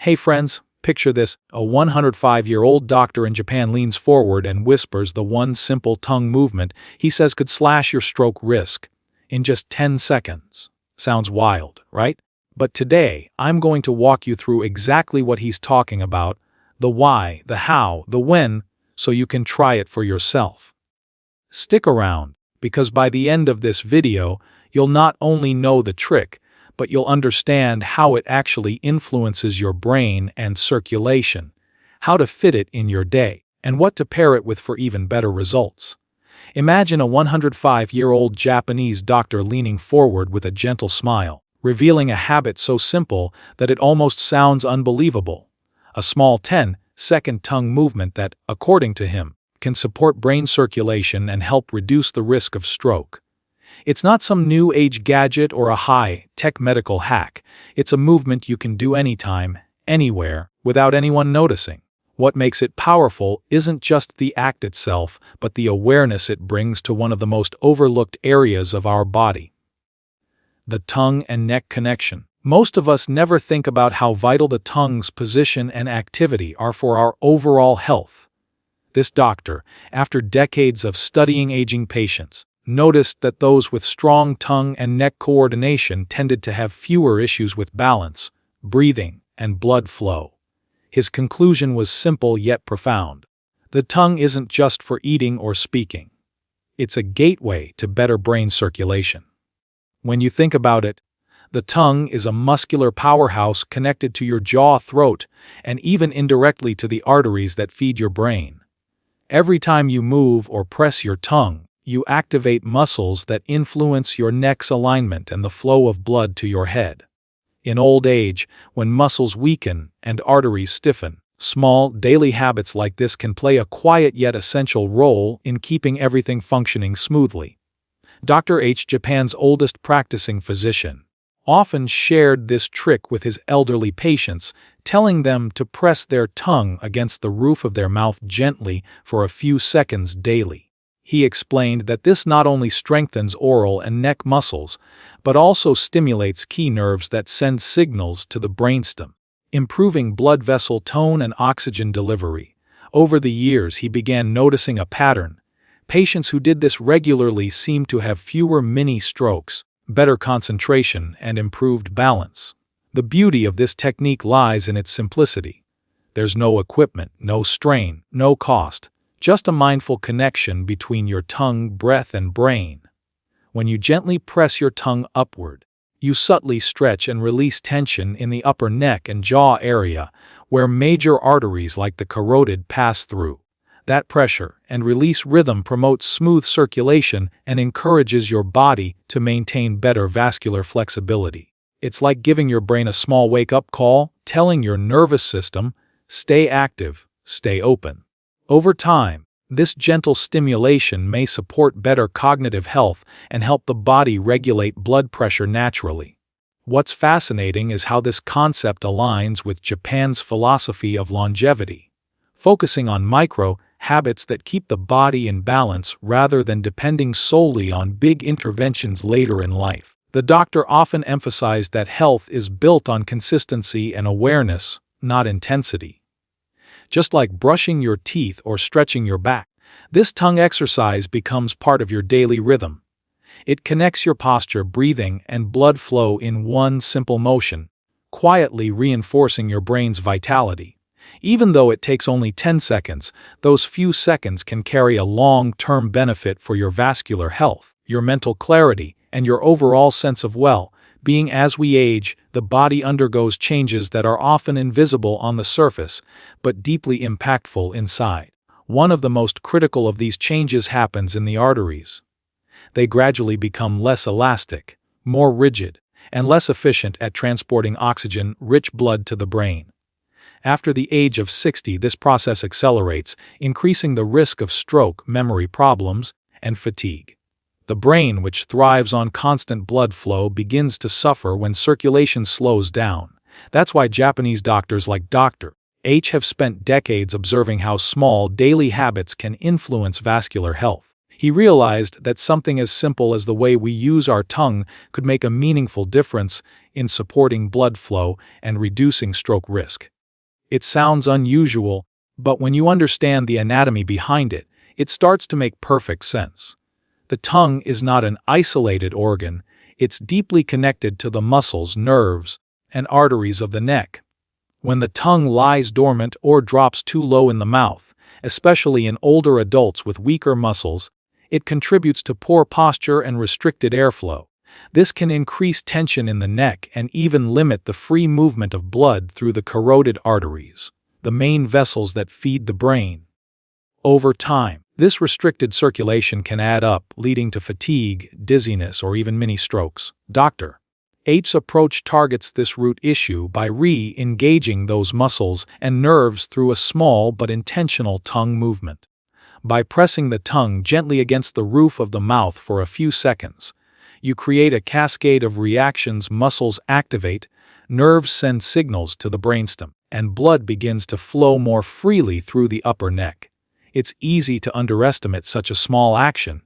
Hey friends, picture this. A 105-year-old doctor in Japan leans forward and whispers the one simple tongue movement he says could slash your stroke risk in just 10 seconds. Sounds wild, right? But today, I'm going to walk you through exactly what he's talking about, the why, the how, the when, so you can try it for yourself. Stick around, because by the end of this video, you'll not only know the trick, but you'll understand how it actually influences your brain and circulation, how to fit it in your day, and what to pair it with for even better results. Imagine a 105-year-old Japanese doctor leaning forward with a gentle smile, revealing a habit so simple that it almost sounds unbelievable. A small 10-second tongue movement that, according to him, can support brain circulation and help reduce the risk of stroke. It's not some new age gadget or a high-tech medical hack. It's a movement you can do anytime, anywhere, without anyone noticing. What makes it powerful isn't just the act itself, but the awareness it brings to one of the most overlooked areas of our body. The tongue and neck connection. Most of us never think about how vital the tongue's position and activity are for our overall health. This doctor, after decades of studying aging patients, noticed that those with strong tongue and neck coordination tended to have fewer issues with balance, breathing, and blood flow. His conclusion was simple yet profound. The tongue isn't just for eating or speaking. It's a gateway to better brain circulation. When you think about it, the tongue is a muscular powerhouse connected to your jaw, throat, and even indirectly to the arteries that feed your brain. Every time you move or press your tongue, you activate muscles that influence your neck's alignment and the flow of blood to your head. In old age, when muscles weaken and arteries stiffen, small daily habits like this can play a quiet yet essential role in keeping everything functioning smoothly. Dr. H, Japan's oldest practicing physician, often shared this trick with his elderly patients, telling them to press their tongue against the roof of their mouth gently for a few seconds daily. He explained that this not only strengthens oral and neck muscles, but also stimulates key nerves that send signals to the brainstem, improving blood vessel tone and oxygen delivery. Over the years, he began noticing a pattern. Patients who did this regularly seemed to have fewer mini-strokes, better concentration, and improved balance. The beauty of this technique lies in its simplicity. There's no equipment, no strain, no cost. Just a mindful connection between your tongue, breath, and brain. When you gently press your tongue upward, you subtly stretch and release tension in the upper neck and jaw area, where major arteries like the carotid pass through. That pressure and release rhythm promotes smooth circulation and encourages your body to maintain better vascular flexibility. It's like giving your brain a small wake-up call, telling your nervous system, stay active, stay open. Over time, this gentle stimulation may support better cognitive health and help the body regulate blood pressure naturally. What's fascinating is how this concept aligns with Japan's philosophy of longevity, focusing on micro habits that keep the body in balance rather than depending solely on big interventions later in life. The doctor often emphasized that health is built on consistency and awareness, not intensity. Just like brushing your teeth or stretching your back, this tongue exercise becomes part of your daily rhythm. It connects your posture, breathing, and blood flow in one simple motion, quietly reinforcing your brain's vitality. Even though it takes only 10 seconds, those few seconds can carry a long-term benefit for your vascular health, your mental clarity, and your overall sense of well-being. As we age, the body undergoes changes that are often invisible on the surface, but deeply impactful inside. One of the most critical of these changes happens in the arteries. They gradually become less elastic, more rigid, and less efficient at transporting oxygen-rich blood to the brain. After the age of 60, this process accelerates, increasing the risk of stroke, memory problems, and fatigue. The brain, which thrives on constant blood flow, begins to suffer when circulation slows down. That's why Japanese doctors like Dr. H have spent decades observing how small daily habits can influence vascular health. He realized that something as simple as the way we use our tongue could make a meaningful difference in supporting blood flow and reducing stroke risk. It sounds unusual, but when you understand the anatomy behind it, it starts to make perfect sense. The tongue is not an isolated organ, it's deeply connected to the muscles, nerves, and arteries of the neck. When the tongue lies dormant or drops too low in the mouth, especially in older adults with weaker muscles, it contributes to poor posture and restricted airflow. This can increase tension in the neck and even limit the free movement of blood through the carotid arteries, the main vessels that feed the brain. Over time, this restricted circulation can add up, leading to fatigue, dizziness, or even mini-strokes. Dr. H's approach targets this root issue by re-engaging those muscles and nerves through a small but intentional tongue movement. By pressing the tongue gently against the roof of the mouth for a few seconds, you create a cascade of reactions. Muscles activate, nerves send signals to the brainstem, and blood begins to flow more freely through the upper neck. It's easy to underestimate such a small action,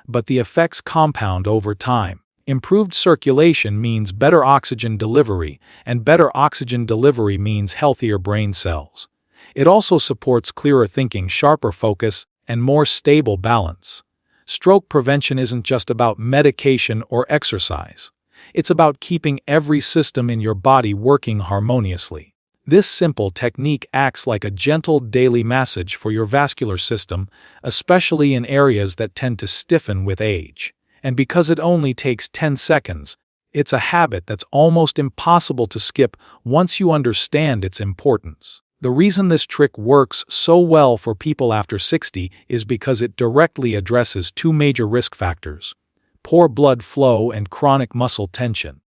but the effects compound over time. Improved circulation means better oxygen delivery, and better oxygen delivery means healthier brain cells. It also supports clearer thinking, sharper focus, and more stable balance. Stroke prevention isn't just about medication or exercise. It's about keeping every system in your body working harmoniously. This simple technique acts like a gentle daily massage for your vascular system, especially in areas that tend to stiffen with age. And because it only takes 10 seconds, it's a habit that's almost impossible to skip once you understand its importance. The reason this trick works so well for people after 60 is because it directly addresses two major risk factors: poor blood flow and chronic muscle tension.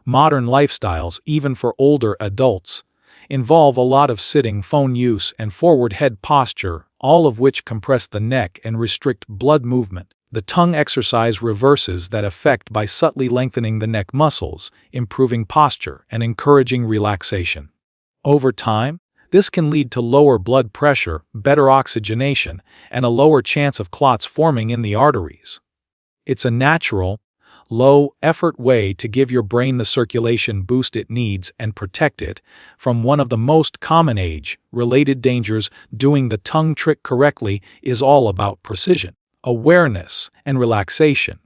Modern lifestyles, even for older adults, involve a lot of sitting, phone use, and forward head posture, all of which compress the neck and restrict blood movement. The tongue exercise reverses that effect by subtly lengthening the neck muscles, improving posture, and encouraging relaxation. Over time, this can lead to lower blood pressure, better oxygenation, and a lower chance of clots forming in the arteries. It's a natural, low-effort way to give your brain the circulation boost it needs and protect it from one of the most common age-related dangers. Doing the tongue trick correctly is all about precision, awareness, and relaxation.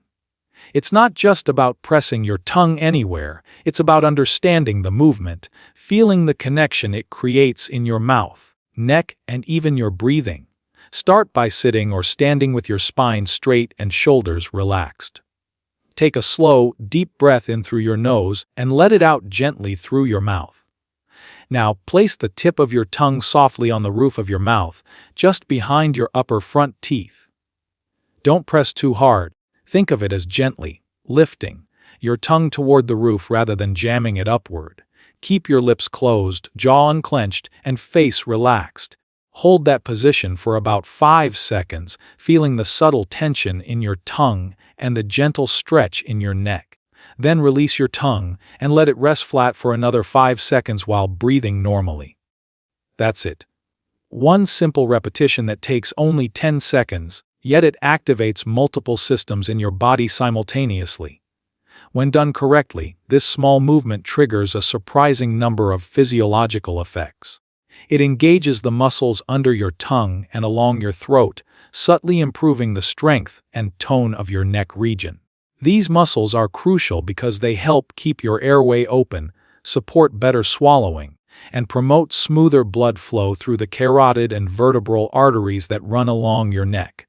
It's not just about pressing your tongue anywhere, it's about understanding the movement, feeling the connection it creates in your mouth, neck, and even your breathing. Start by sitting or standing with your spine straight and shoulders relaxed. Take a slow, deep breath in through your nose and let it out gently through your mouth. Now, place the tip of your tongue softly on the roof of your mouth, just behind your upper front teeth. Don't press too hard. Think of it as gently lifting your tongue toward the roof rather than jamming it upward. Keep your lips closed, jaw unclenched, and face relaxed. Hold that position for about 5 seconds, feeling the subtle tension in your tongue and the gentle stretch in your neck. Then release your tongue and let it rest flat for another 5 seconds while breathing normally. That's it. One simple repetition that takes only 10 seconds, yet it activates multiple systems in your body simultaneously. When done correctly, this small movement triggers a surprising number of physiological effects. It engages the muscles under your tongue and along your throat, subtly improving the strength and tone of your neck region. These muscles are crucial because they help keep your airway open, support better swallowing, and promote smoother blood flow through the carotid and vertebral arteries that run along your neck.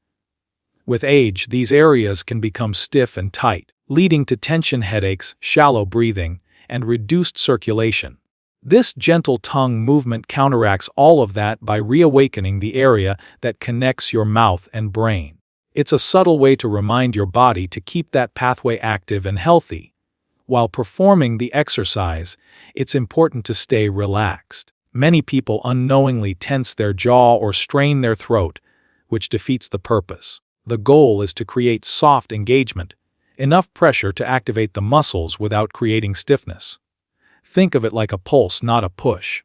With age, these areas can become stiff and tight, leading to tension headaches, shallow breathing, and reduced circulation. This gentle tongue movement counteracts all of that by reawakening the area that connects your mouth and brain. It's a subtle way to remind your body to keep that pathway active and healthy. While performing the exercise, it's important to stay relaxed. Many people unknowingly tense their jaw or strain their throat, which defeats the purpose. The goal is to create soft engagement, enough pressure to activate the muscles without creating stiffness. Think of it like a pulse, not a push.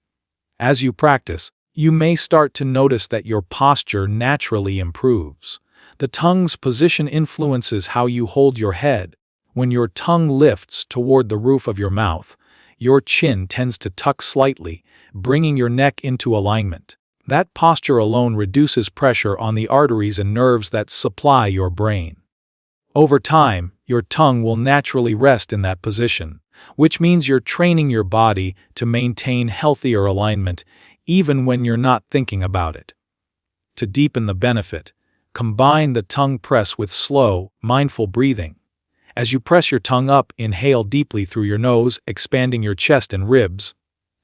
As you practice, you may start to notice that your posture naturally improves. The tongue's position influences how you hold your head. When your tongue lifts toward the roof of your mouth, your chin tends to tuck slightly, bringing your neck into alignment. That posture alone reduces pressure on the arteries and nerves that supply your brain. Over time, your tongue will naturally rest in that position, which means you're training your body to maintain healthier alignment even when you're not thinking about it. To deepen the benefit, combine the tongue press with slow, mindful breathing. As you press your tongue up, inhale deeply through your nose, expanding your chest and ribs.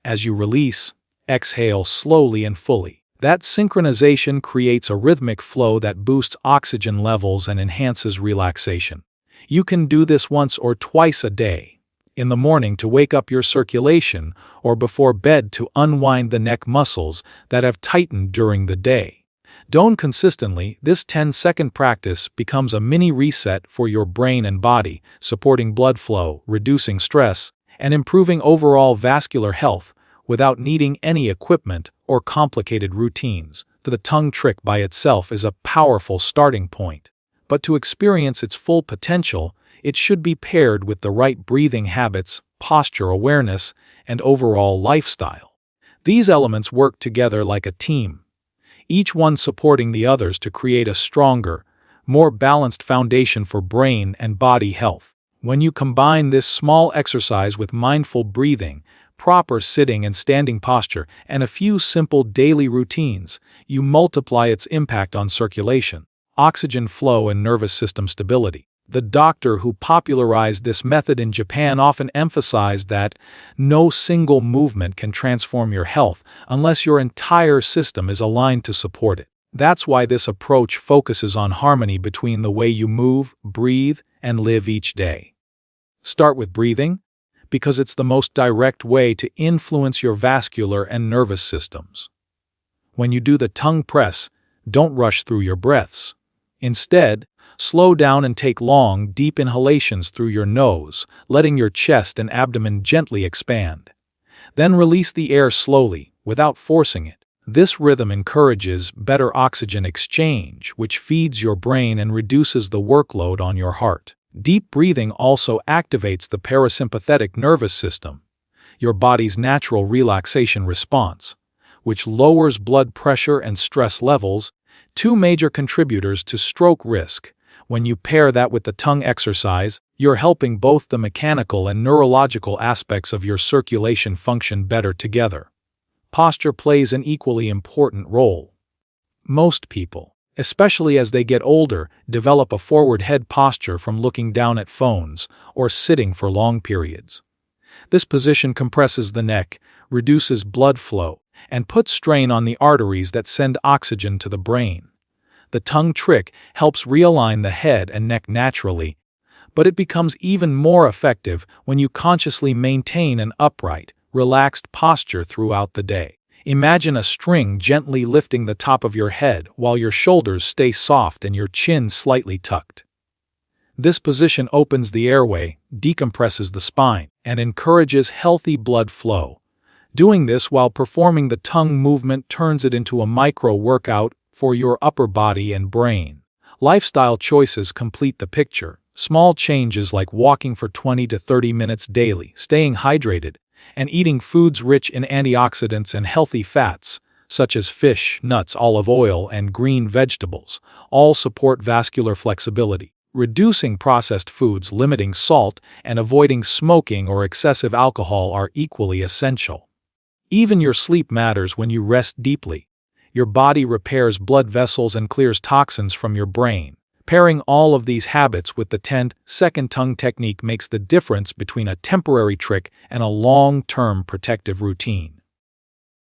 As you release, exhale slowly and fully. That synchronization creates a rhythmic flow that boosts oxygen levels and enhances relaxation. You can do this once or twice a day. In the morning to wake up your circulation, or before bed to unwind the neck muscles that have tightened during the day. Done consistently, this 10-second practice becomes a mini reset for your brain and body, supporting blood flow, reducing stress, and improving overall vascular health without needing any equipment or complicated routines. The tongue trick by itself is a powerful starting point. But to experience its full potential, it should be paired with the right breathing habits, posture awareness, and overall lifestyle. These elements work together like a team, each one supporting the others to create a stronger, more balanced foundation for brain and body health. When you combine this small exercise with mindful breathing, proper sitting and standing posture, and a few simple daily routines, you multiply its impact on circulation, oxygen flow, and nervous system stability. The doctor who popularized this method in Japan often emphasized that no single movement can transform your health unless your entire system is aligned to support it. That's why this approach focuses on harmony between the way you move, breathe, and live each day. Start with breathing, because it's the most direct way to influence your vascular and nervous systems. When you do the tongue press, don't rush through your breaths. Instead, slow down and take long, deep inhalations through your nose, letting your chest and abdomen gently expand. Then release the air slowly, without forcing it. This rhythm encourages better oxygen exchange, which feeds your brain and reduces the workload on your heart. Deep breathing also activates the parasympathetic nervous system, your body's natural relaxation response, which lowers blood pressure and stress levels, two major contributors to stroke risk. When you pair that with the tongue exercise, you're helping both the mechanical and neurological aspects of your circulation function better together. Posture plays an equally important role. Most people, especially as they get older, develop a forward head posture from looking down at phones or sitting for long periods. This position compresses the neck, reduces blood flow, and puts strain on the arteries that send oxygen to the brain. The tongue trick helps realign the head and neck naturally, but it becomes even more effective when you consciously maintain an upright, relaxed posture throughout the day. Imagine a string gently lifting the top of your head while your shoulders stay soft and your chin slightly tucked. This position opens the airway, decompresses the spine, and encourages healthy blood flow. Doing this while performing the tongue movement turns it into a micro-workout for your upper body and brain. Lifestyle choices complete the picture. Small changes like walking for 20 to 30 minutes daily, staying hydrated, and eating foods rich in antioxidants and healthy fats, such as fish, nuts, olive oil, and green vegetables, all support vascular flexibility. Reducing processed foods, limiting salt, and avoiding smoking or excessive alcohol are equally essential. Even your sleep matters when you rest deeply. Your body repairs blood vessels and clears toxins from your brain. Pairing all of these habits with the 10-second tongue technique makes the difference between a temporary trick and a long-term protective routine.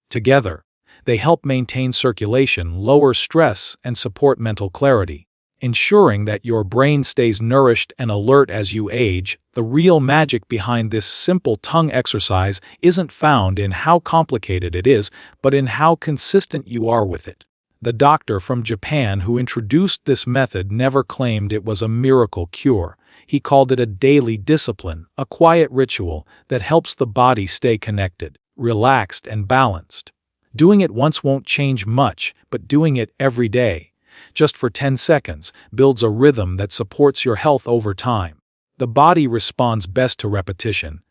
Together, they help maintain circulation, lower stress, and support mental clarity, ensuring that your brain stays nourished and alert as you age. The real magic behind this simple tongue exercise isn't found in how complicated it is, but in how consistent you are with it. The doctor from Japan who introduced this method never claimed it was a miracle cure. He called it a daily discipline, a quiet ritual that helps the body stay connected, relaxed, and balanced. Doing it once won't change much, but doing it every day, just for 10 seconds, builds a rhythm that supports your health over time. The body responds best to repetition,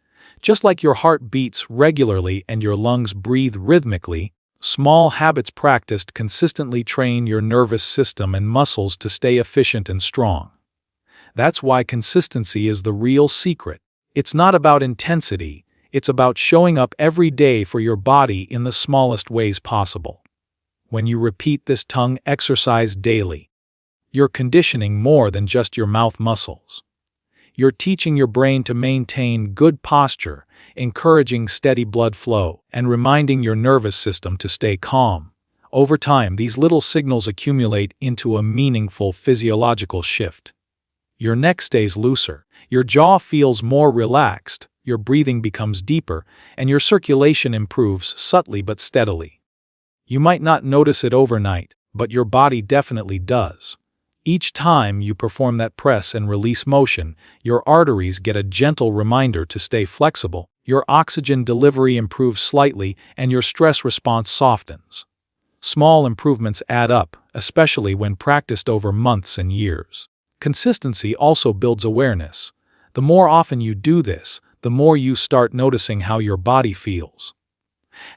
Just like your heart beats regularly and your lungs breathe rhythmically, small habits practiced consistently train your nervous system and muscles to stay efficient and strong. That's why consistency is the real secret. It's not about intensity, it's about showing up every day for your body in the smallest ways possible. When you repeat this tongue exercise daily, you're conditioning more than just your mouth muscles. You're teaching your brain to maintain good posture, encouraging steady blood flow, and reminding your nervous system to stay calm. Over time, these little signals accumulate into a meaningful physiological shift. Your neck stays looser, your jaw feels more relaxed, your breathing becomes deeper, and your circulation improves subtly but steadily. You might not notice it overnight, but your body definitely does. Each time you perform that press and release motion, your arteries get a gentle reminder to stay flexible, your oxygen delivery improves slightly, and your stress response softens. Small improvements add up, especially when practiced over months and years. Consistency also builds awareness. The more often you do this, the more you start noticing how your body feels,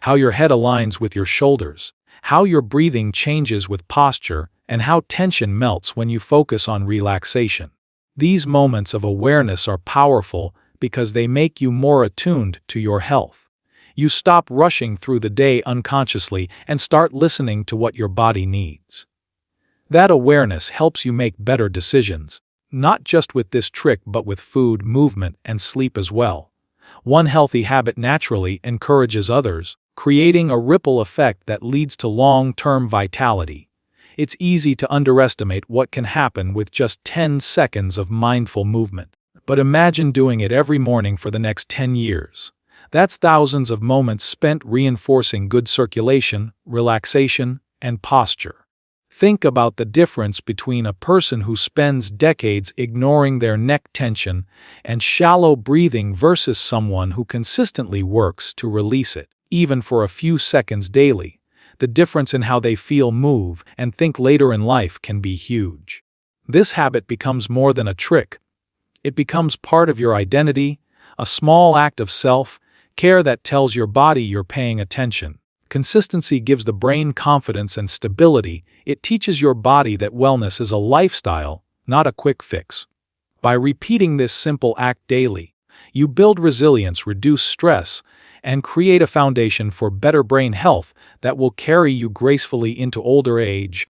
how your head aligns with your shoulders, how your breathing changes with posture, and how tension melts when you focus on relaxation. These moments of awareness are powerful because they make you more attuned to your health. You stop rushing through the day unconsciously and start listening to what your body needs. That awareness helps you make better decisions, not just with this trick but with food, movement, and sleep as well. One healthy habit naturally encourages others, creating a ripple effect that leads to long-term vitality. It's easy to underestimate what can happen with just 10 seconds of mindful movement. But imagine doing it every morning for the next 10 years. That's thousands of moments spent reinforcing good circulation, relaxation, and posture. Think about the difference between a person who spends decades ignoring their neck tension and shallow breathing versus someone who consistently works to release it, even for a few seconds daily. The difference in how they feel, move, and think later in life can be huge. This habit becomes more than a trick. It becomes part of your identity, a small act of self-care that tells your body you're paying attention. Consistency gives the brain confidence and stability. It teaches your body that wellness is a lifestyle, not a quick fix. By repeating this simple act daily, you build resilience, reduce stress, and create a foundation for better brain health that will carry you gracefully into older age.